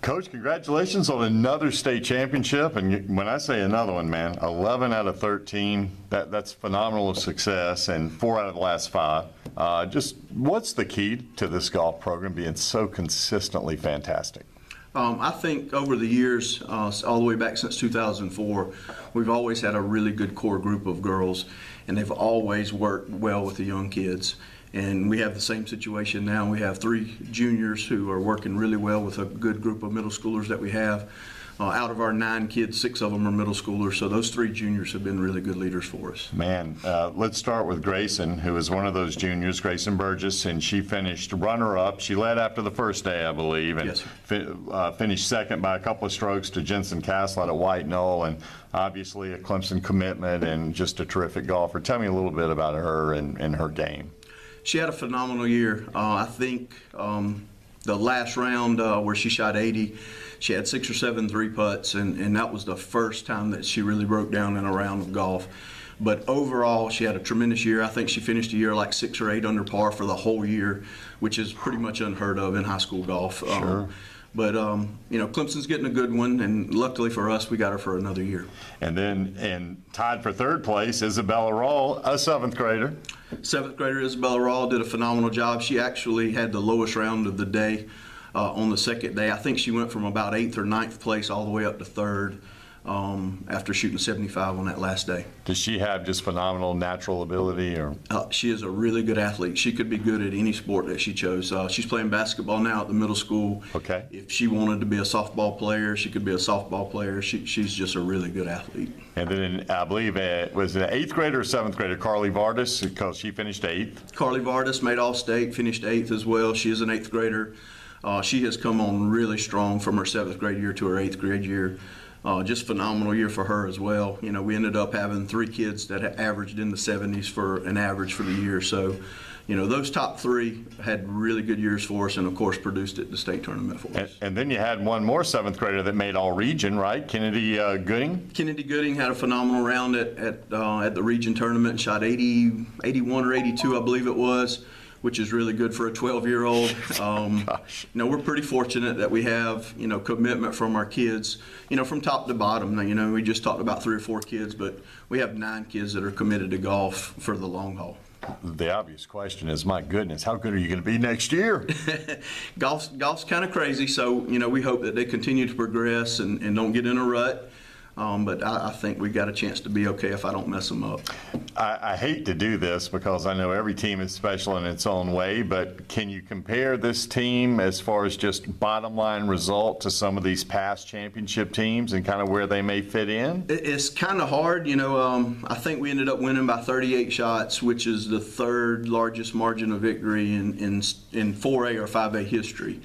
Coach, congratulations on another state championship. And when I say another one, man, 11 out of 13, that's phenomenal success, and 4 out of the last 5. Just what's the key to this golf program being so consistently fantastic? I think over the years, all the way back since 2004, we've always had a really good core group of girls, and they've always worked well with the young kids. And we have the same situation now. We have 3 juniors who are working really well with a good group of middle schoolers that we have. Out of our 9 kids, 6 of them are middle schoolers, so those 3 juniors have been really good leaders for us. Man, let's start with Grayson, who is one of those juniors, Grayson Burgess, and she finished runner-up. She led after the first day, I believe, and yes, finished second by a couple of strokes to Jensen Castle at White Knoll, and obviously a Clemson commitment and just a terrific golfer. Tell me a little bit about her and her game. She had a phenomenal year. I think the last round where she shot 80, she had 6 or 7 3-putts, and that was the first time that she really broke down in a round of golf. But overall, she had a tremendous year. I think she finished the year like 6 or 8 under par for the whole year, which is pretty much unheard of in high school golf. Sure. But you know, Clemson's getting a good one, and luckily for us, we got her for another year. And then, tied for 3rd place, Isabella Roll, a 7th grader. 7th grader Isabella Roll did a phenomenal job. She actually had the lowest round of the day on the second day. I think she went from about 8th or 9th place all the way up to 3rd after shooting 75 on that last day. Does she have just phenomenal natural ability? Or she is a really good athlete. She could be good at any sport that she chose. She's playing basketball now at the middle school. Okay. If she wanted to be a softball player, she could be a softball player. She's just a really good athlete. And then I believe was it an 8th grader or 7th grader, Carly Vardis, because she finished 8th. Carly Vardis made All-State, finished 8th as well. She is an 8th grader. She has come on really strong from her 7th grade year to her 8th grade year. Just phenomenal year for her as well. You know, we ended up having 3 kids that averaged in the 70s for an average for the year. So, you know, those top 3 had really good years for us, and of course produced at the state tournament for us. And then you had one more 7th grader that made all region, right? Kennedy Gooding? Kennedy Gooding had a phenomenal round at the region tournament, shot 80, 81 or 82, I believe it was, which is really good for a 12-year-old. You know, we're pretty fortunate that we have, you know, commitment from our kids, you know, from top to bottom. Now, you know, we just talked about 3 or 4 kids, but we have 9 kids that are committed to golf for the long haul. The obvious question is, my goodness, how good are you going to be next year? Golf's kind of crazy, so, you know, we hope that they continue to progress and don't get in a rut. But I think we got a chance to be okay if I don't mess them up. I hate to do this because I know every team is special in its own way, but can you compare this team as far as just bottom line result to some of these past championship teams and kind of where they may fit in? It's kind of hard. You know, I think we ended up winning by 38 shots, which is the 3rd largest margin of victory in 4A or 5A history.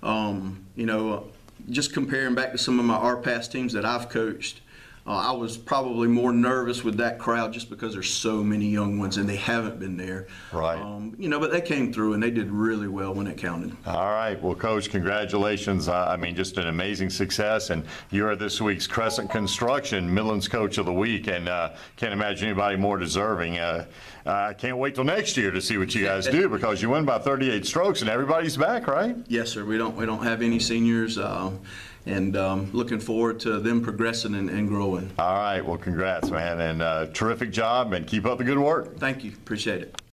You know, just comparing back to some of our past teams that I've coached, I was probably more nervous with that crowd just because there's so many young ones and they haven't been there. Right. You know, but they came through and they did really well when it counted. All right. Well, Coach, congratulations. I mean, just an amazing success. And you're this week's Crescent Construction Midlands Coach of the Week, and can't imagine anybody more deserving. I can't wait till next year to see what you guys do, because you win by 38 strokes and everybody's back, right? Yes, sir. We don't have any seniors. And looking forward to them progressing and growing. All right. Well, congrats, man, and terrific job, and keep up the good work. Thank you. Appreciate it.